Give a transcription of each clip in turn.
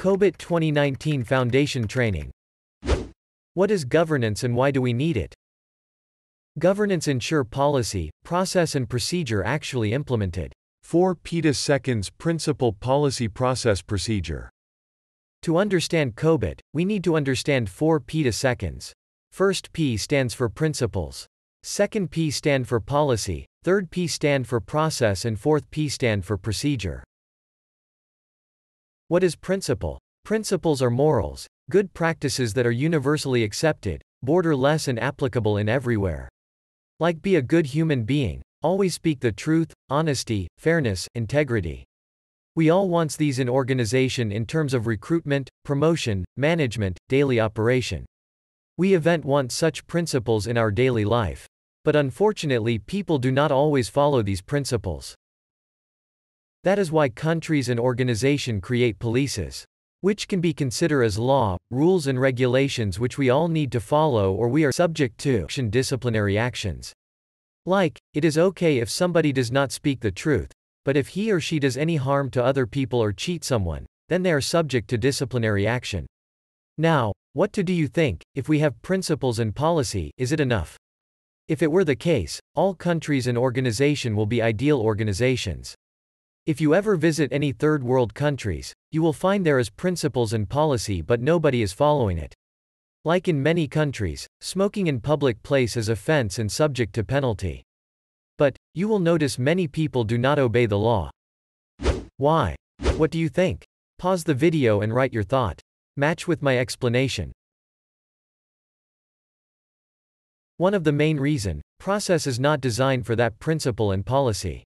COBIT 2019 Foundation Training. What is governance and why do we need it? Governance ensure policy, process and procedure actually implemented. 4 petaseconds Principle Policy Process Procedure. To understand COBIT, we need to understand 4 petaseconds. First P stands for principles. Second P stand for policy, third P stand for process and fourth P stand for procedure. What is principle? Principles are morals, good practices that are universally accepted, borderless and applicable in everywhere. Like be a good human being, always speak the truth, honesty, fairness, integrity. We all want these in organization in terms of recruitment, promotion, management, daily operation. We want such principles in our daily life. But unfortunately people do not always follow these principles. That is why countries and organizations create polices, which can be considered as law, rules and regulations which we all need to follow or we are subject to disciplinary actions. Like, it is okay if somebody does not speak the truth, but if he or she does any harm to other people or cheat someone, then they are subject to disciplinary action. Now, what do you think? If we have principles and policy, is it enough? If it were the case, all countries and organizations will be ideal organizations. If you ever visit any third world countries, you will find there is principles and policy but nobody is following it. Like in many countries, smoking in public place is offense and subject to penalty. But, you will notice many people do not obey the law. Why? What do you think? Pause the video and write your thought. Match with my explanation. One of the main reason, process is not designed for that principle and policy.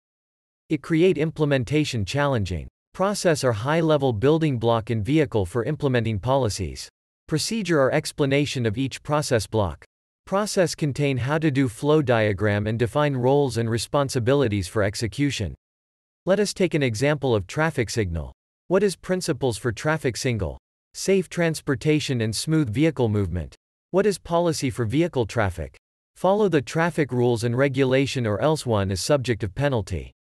It create implementation challenging. Process are high-level building block in vehicle for implementing policies. Procedure are explanation of each process block. Process contain how to do flow diagram and define roles and responsibilities for execution. Let us take an example of traffic signal. What is principles for traffic signal? Safe transportation and smooth vehicle movement. What is policy for vehicle traffic? Follow the traffic rules and regulation or else one is subject of penalty.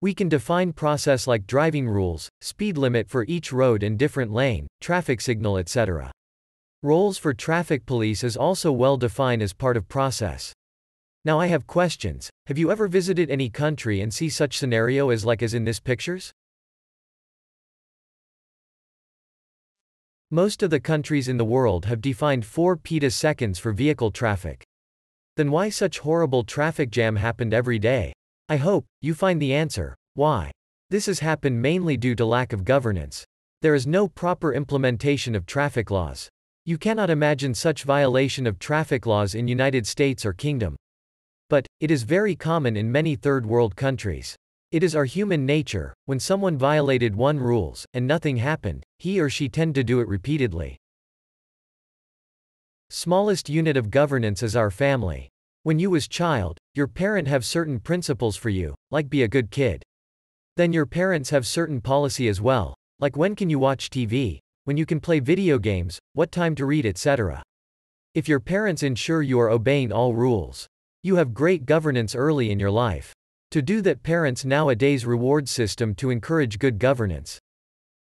We can define process like driving rules, speed limit for each road and different lane, traffic signal etc. Roles for traffic police is also well defined as part of process. Now I have questions. Have you ever visited any country and see such scenario as in this pictures? Most of the countries in the world have defined 4 petaseconds for vehicle traffic. Then why such horrible traffic jam happened every day? I hope you find the answer. Why? This has happened mainly due to lack of governance. There is no proper implementation of traffic laws. You cannot imagine such violation of traffic laws in United States or Kingdom. But, it is very common in many third world countries. It is our human nature, when someone violated one rules, and nothing happened, he or she tend to do it repeatedly. Smallest unit of governance is our family. When you was child, your parent have certain principles for you, like be a good kid. Then your parents have certain policy as well, like when can you watch TV, when you can play video games, what time to read etc. If your parents ensure you are obeying all rules, you have great governance early in your life. To do that parents nowadays reward system to encourage good governance.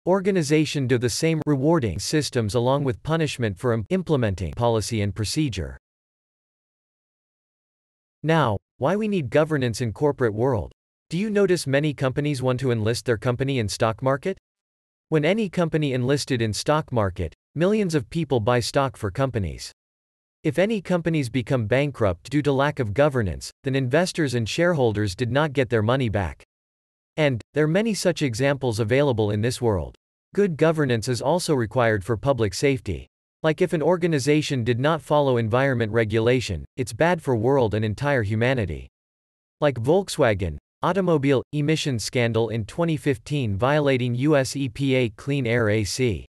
Organization do the same rewarding systems along with punishment for implementing policy and procedure. Now, why we need governance in corporate world? Do you notice many companies want to enlist their company in stock market? When any company enlisted in stock market, millions of people buy stock for companies. If any companies become bankrupt due to lack of governance, then investors and shareholders did not get their money back. And, there are many such examples available in this world. Good governance is also required for public safety. Like if an organization did not follow environment regulation, it's bad for world and entire humanity. Like Volkswagen, automobile emissions scandal in 2015 violating US EPA Clean Air AC.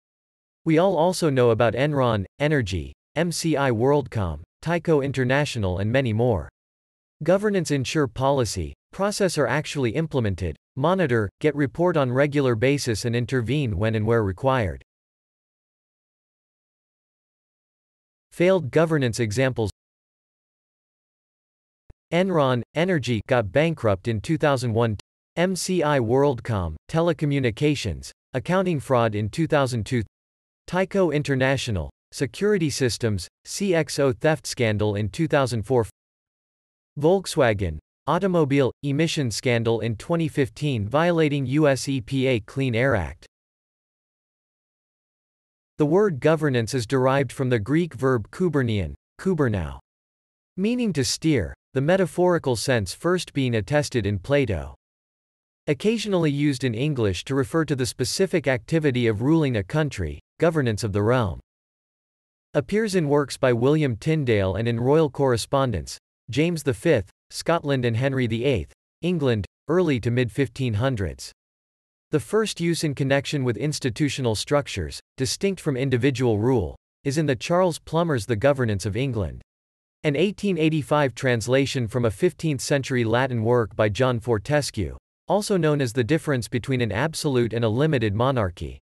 We all also know about Enron, Energy, MCI WorldCom, Tyco International and many more. Governance ensure policy, process are actually implemented, monitor, get report on regular basis and intervene when and where required. Failed governance examples. Enron, Energy got bankrupt in 2001. MCI WorldCom, Telecommunications, accounting fraud in 2002. Tyco International, Security Systems, CXO theft scandal in 2004. Volkswagen, automobile, emission scandal in 2015 violating US EPA Clean Air Act. The word governance is derived from the Greek verb kubernein, kubernao, meaning to steer, the metaphorical sense first being attested in Plato. Occasionally used in English to refer to the specific activity of ruling a country, governance of the realm. Appears in works by William Tyndale and in royal correspondence, James V, Scotland and Henry VIII, England, early to mid-1500s. The first use in connection with institutional structures, distinct from individual rule, is in the Charles Plummer's The Governance of England. An 1885 translation from a 15th-century Latin work by John Fortescue, also known as The Difference Between an Absolute and a Limited Monarchy.